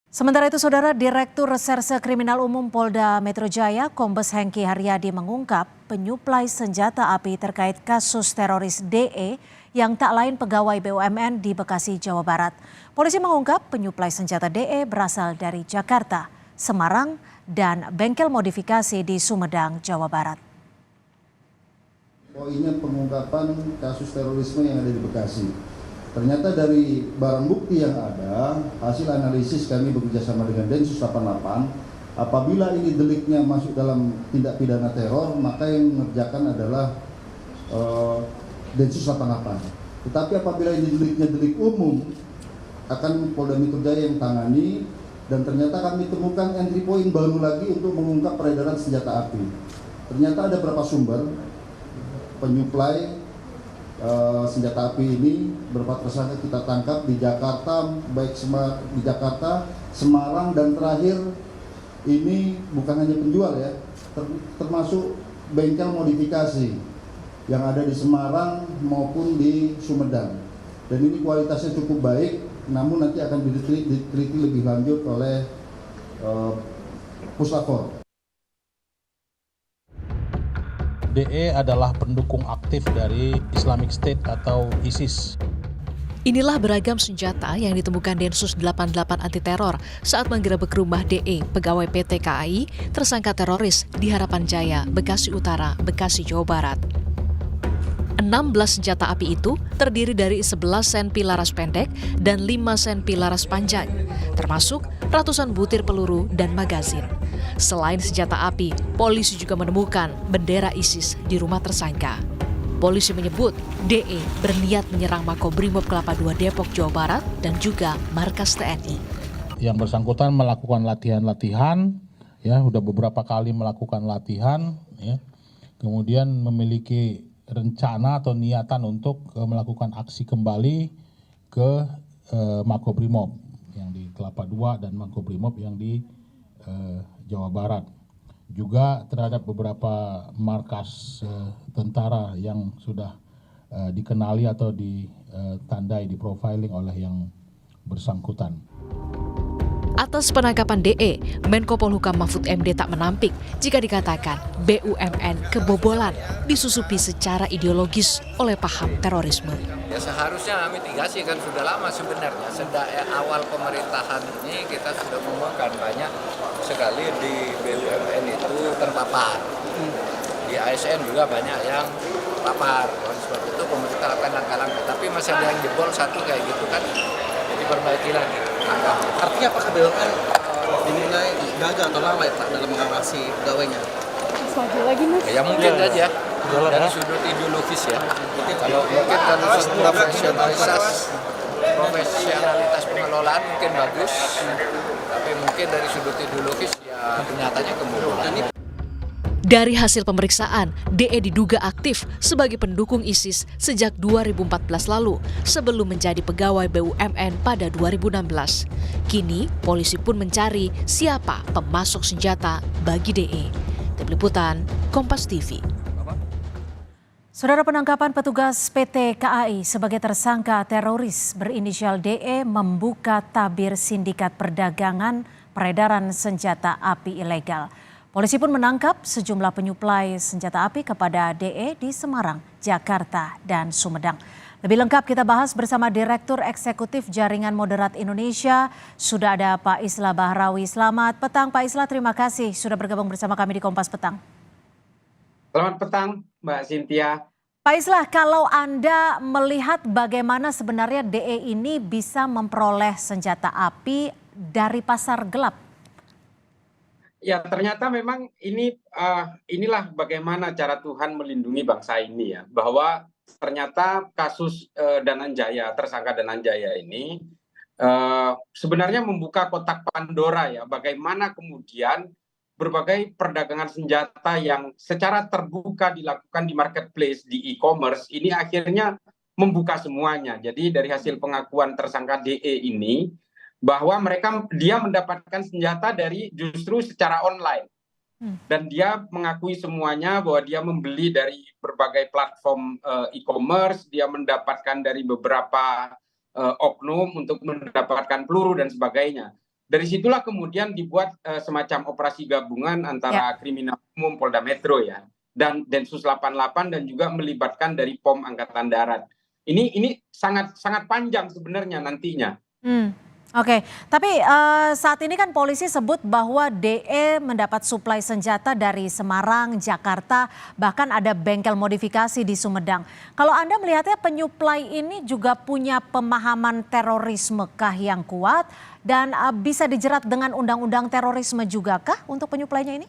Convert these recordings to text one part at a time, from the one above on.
Sementara itu, Saudara, Direktur Reserse Kriminal Umum Polda Metro Jaya, Kombes Hengki Haryadi mengungkap penyuplai senjata api terkait kasus teroris DE yang tak lain pegawai BUMN di Bekasi, Jawa Barat. Polisi mengungkap penyuplai senjata DE berasal dari Jakarta, Semarang, dan bengkel modifikasi di Sumedang, Jawa Barat. Poinnya pengungkapan kasus terorisme yang ada di Bekasi. Ternyata dari barang bukti yang ada, hasil analisis kami bekerjasama dengan Densus 88, apabila ini deliknya masuk dalam tindak pidana teror, maka yang mengerjakan adalah Densus 88. Tetapi apabila ini deliknya delik umum, akan Polda Metro Jaya yang tangani, dan ternyata kami temukan entry point baru lagi untuk mengungkap peredaran senjata api. Ternyata ada beberapa sumber penyuplai senjata api ini, beberapa tersangka kita tangkap di Jakarta, baik di Jakarta, Semarang, dan terakhir ini bukan hanya penjual ya, termasuk bengkel modifikasi yang ada di Semarang maupun di Sumedang. Dan ini kualitasnya cukup baik, namun nanti akan diteliti lebih lanjut oleh Puslapor. DE adalah pendukung aktif dari Islamic State atau ISIS. Inilah beragam senjata yang ditemukan Densus 88 anti teror saat menggerebek rumah DE, pegawai PT KAI, tersangka teroris di Harapan Jaya, Bekasi Utara, Bekasi, Jawa Barat. 16 senjata api itu terdiri dari 11 senpi laras pendek dan 5 senpi laras panjang, termasuk ratusan butir peluru dan magazin. Selain senjata api, polisi juga menemukan bendera ISIS di rumah tersangka. Polisi menyebut DE berniat menyerang Makobrimob Kelapa II Depok, Jawa Barat dan juga markas TNI. Yang bersangkutan melakukan latihan-latihan, ya, udah beberapa kali melakukan latihan, ya. Kemudian memiliki rencana atau niatan untuk melakukan aksi kembali ke Makobrimob yang di Kelapa II dan Makobrimob yang di Jawa Barat. Juga terhadap beberapa markas tentara yang sudah dikenali atau ditandai, diprofiling oleh yang bersangkutan. Atas penangkapan DE, Menko Polhukam Mahfud MD tak menampik jika dikatakan BUMN kebobolan disusupi secara ideologis oleh paham terorisme. Ya seharusnya mitigasi kan sudah lama sebenarnya. Sejak awal pemerintahan ini kita sudah ngomongkan banyak sekali di BUMN itu terpapar. Di ASN juga banyak yang terpapar. Oleh sebab itu pemerintah akan langkah-langkah. Tapi masih ada yang jebol satu kayak gitu kan. Jadi perbaiki lagi. Artinya apakah BUMN dinilai gagal atau lalai Pak dalam mengawasi pegawainya? Maju lagi, Mas. Ya mungkin aja dari sudut ideologis ya. Kalau mungkin dari sudut profesionalitas pengelolaan mungkin bagus, tapi mungkin dari sudut ideologis ya kenyataannya kebobolan. Dari hasil pemeriksaan, DE diduga aktif sebagai pendukung ISIS sejak 2014 lalu sebelum menjadi pegawai BUMN pada 2016. Kini, polisi pun mencari siapa pemasok senjata bagi DE. Tim Liputan, Kompas TV. Saudara, penangkapan petugas PT KAI sebagai tersangka teroris berinisial DE membuka tabir sindikat perdagangan peredaran senjata api ilegal. Polisi pun menangkap sejumlah penyuplai senjata api kepada DE di Semarang, Jakarta, dan Sumedang. Lebih lengkap kita bahas bersama Direktur Eksekutif Jaringan Moderat Indonesia. Sudah ada Pak Islah Bahrawi. Selamat petang Pak Islah, terima kasih sudah bergabung bersama kami di Kompas Petang. Selamat petang Mbak Cynthia. Pak Islah, kalau Anda melihat bagaimana sebenarnya DE ini bisa memperoleh senjata api dari pasar gelap? Ya ternyata memang inilah bagaimana cara Tuhan melindungi bangsa ini ya. Bahwa ternyata kasus Dananjaya, tersangka Dananjaya ini sebenarnya membuka kotak Pandora ya. Bagaimana kemudian berbagai perdagangan senjata yang secara terbuka dilakukan di marketplace, di e-commerce, ini akhirnya membuka semuanya. Jadi dari hasil pengakuan tersangka DE ini, bahwa dia mendapatkan senjata dari justru secara online. Dan dia mengakui semuanya bahwa dia membeli dari berbagai platform e-commerce, dia mendapatkan dari beberapa oknum untuk mendapatkan peluru dan sebagainya. Dari situlah kemudian dibuat semacam operasi gabungan antara Kriminal Umum Polda Metro ya dan Densus 88 dan juga melibatkan dari POM Angkatan Darat. Ini sangat sangat panjang sebenarnya nantinya. Oke, tapi saat ini kan polisi sebut bahwa DE mendapat suplai senjata dari Semarang, Jakarta, bahkan ada bengkel modifikasi di Sumedang. Kalau Anda melihatnya penyuplai ini juga punya pemahaman terorisme kah yang kuat dan bisa dijerat dengan undang-undang terorisme juga kah untuk penyuplainya ini?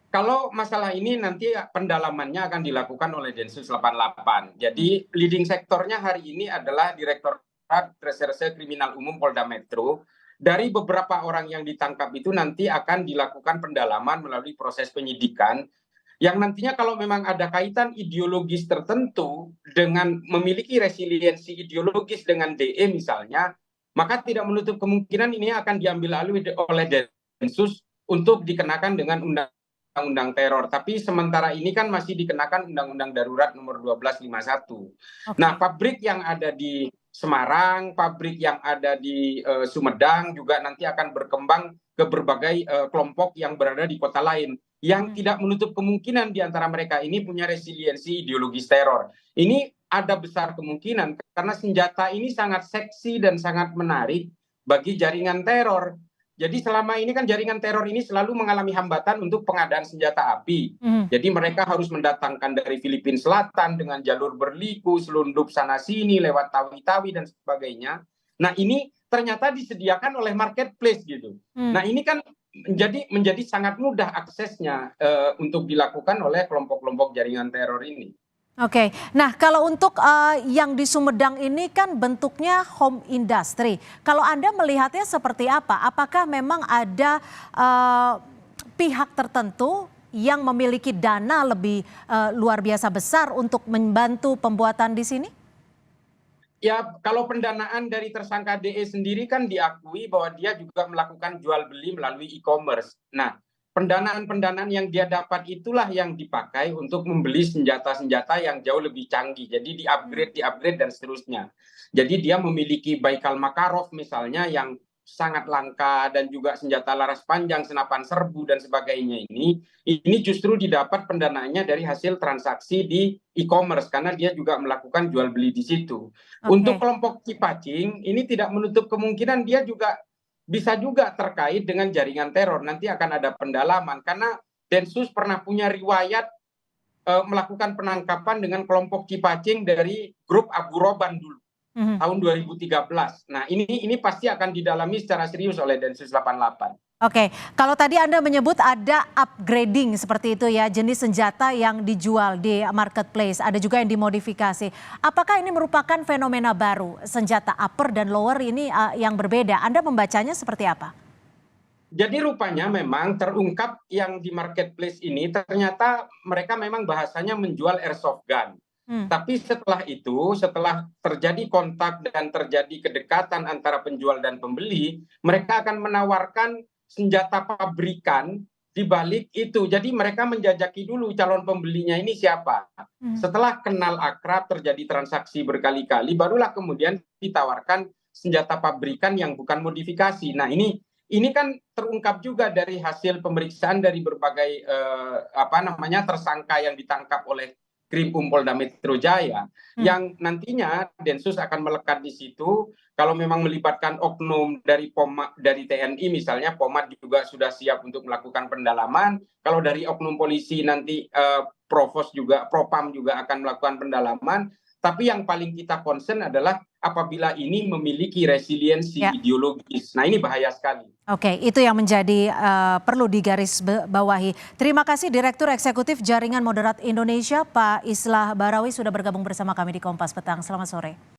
Kalau masalah ini nanti pendalamannya akan dilakukan oleh Densus 88. Jadi leading sektornya hari ini adalah Direktorat Reserse Kriminal Umum Polda Metro. Dari beberapa orang yang ditangkap itu nanti akan dilakukan pendalaman melalui proses penyidikan yang nantinya kalau memang ada kaitan ideologis tertentu dengan memiliki resiliensi ideologis dengan DE misalnya, maka tidak menutup kemungkinan ini akan diambil alih oleh Densus untuk dikenakan dengan undang-undang teror. Tapi sementara ini kan masih dikenakan Undang-Undang Darurat nomor 1251. Nah, pabrik yang ada di Semarang, pabrik yang ada di Sumedang juga nanti akan berkembang ke berbagai kelompok yang berada di kota lain yang tidak menutup kemungkinan di antara mereka ini punya resiliensi ideologis teror. Ini ada besar kemungkinan karena senjata ini sangat seksi dan sangat menarik bagi jaringan teror. Jadi selama ini kan jaringan teror ini selalu mengalami hambatan untuk pengadaan senjata api. Jadi mereka harus mendatangkan dari Filipina Selatan dengan jalur berliku, selundup sana-sini, lewat tawi-tawi dan sebagainya. Nah ini ternyata disediakan oleh marketplace gitu. Nah ini kan menjadi sangat mudah aksesnya untuk dilakukan oleh kelompok-kelompok jaringan teror ini. Oke, nah kalau untuk yang di Sumedang ini kan bentuknya home industry. Kalau Anda melihatnya seperti apa? Apakah memang ada pihak tertentu yang memiliki dana lebih luar biasa besar untuk membantu pembuatan di sini? Ya, kalau pendanaan dari tersangka DE sendiri kan diakui bahwa dia juga melakukan jual beli melalui e-commerce. Nah, pendanaan-pendanaan yang dia dapat itulah yang dipakai untuk membeli senjata-senjata yang jauh lebih canggih. Jadi di-upgrade dan seterusnya. Jadi dia memiliki Baikal Makarov misalnya yang sangat langka dan juga senjata laras panjang, senapan serbu dan sebagainya ini justru didapat pendanaannya dari hasil transaksi di e-commerce karena dia juga melakukan jual beli di situ. Untuk kelompok Cipacing ini tidak menutup kemungkinan dia juga bisa juga terkait dengan jaringan teror. Nanti akan ada pendalaman karena Densus pernah punya riwayat melakukan penangkapan dengan kelompok Cipacing dari grup Abu Roban dulu tahun 2013. Nah ini pasti akan didalami secara serius oleh Densus 88. Oke, kalau tadi Anda menyebut ada upgrading seperti itu ya, jenis senjata yang dijual di marketplace, ada juga yang dimodifikasi. Apakah ini merupakan fenomena baru, senjata upper dan lower ini yang berbeda? Anda membacanya seperti apa? Jadi rupanya memang terungkap yang di marketplace ini ternyata mereka memang bahasanya menjual airsoft gun. Tapi setelah itu, setelah terjadi kontak dan terjadi kedekatan antara penjual dan pembeli, mereka akan menawarkan senjata pabrikan di balik itu. Jadi mereka menjajaki dulu calon pembelinya ini siapa. Setelah kenal akrab, terjadi transaksi berkali-kali, barulah kemudian ditawarkan senjata pabrikan yang bukan modifikasi. Nah ini kan terungkap juga dari hasil pemeriksaan dari berbagai tersangka yang ditangkap oleh Krimum Polda Metro Jaya, yang nantinya Densus akan melekat di situ. Kalau memang melibatkan oknum dari TNI misalnya, Pomad juga sudah siap untuk melakukan pendalaman. Kalau dari oknum polisi nanti Propam juga akan melakukan pendalaman. Tapi yang paling kita concern adalah apabila ini memiliki resiliensi ideologis. Nah ini bahaya sekali. Oke, itu yang menjadi perlu digarisbawahi. Terima kasih Direktur Eksekutif Jaringan Moderat Indonesia, Pak Islah Barawi sudah bergabung bersama kami di Kompas Petang. Selamat sore.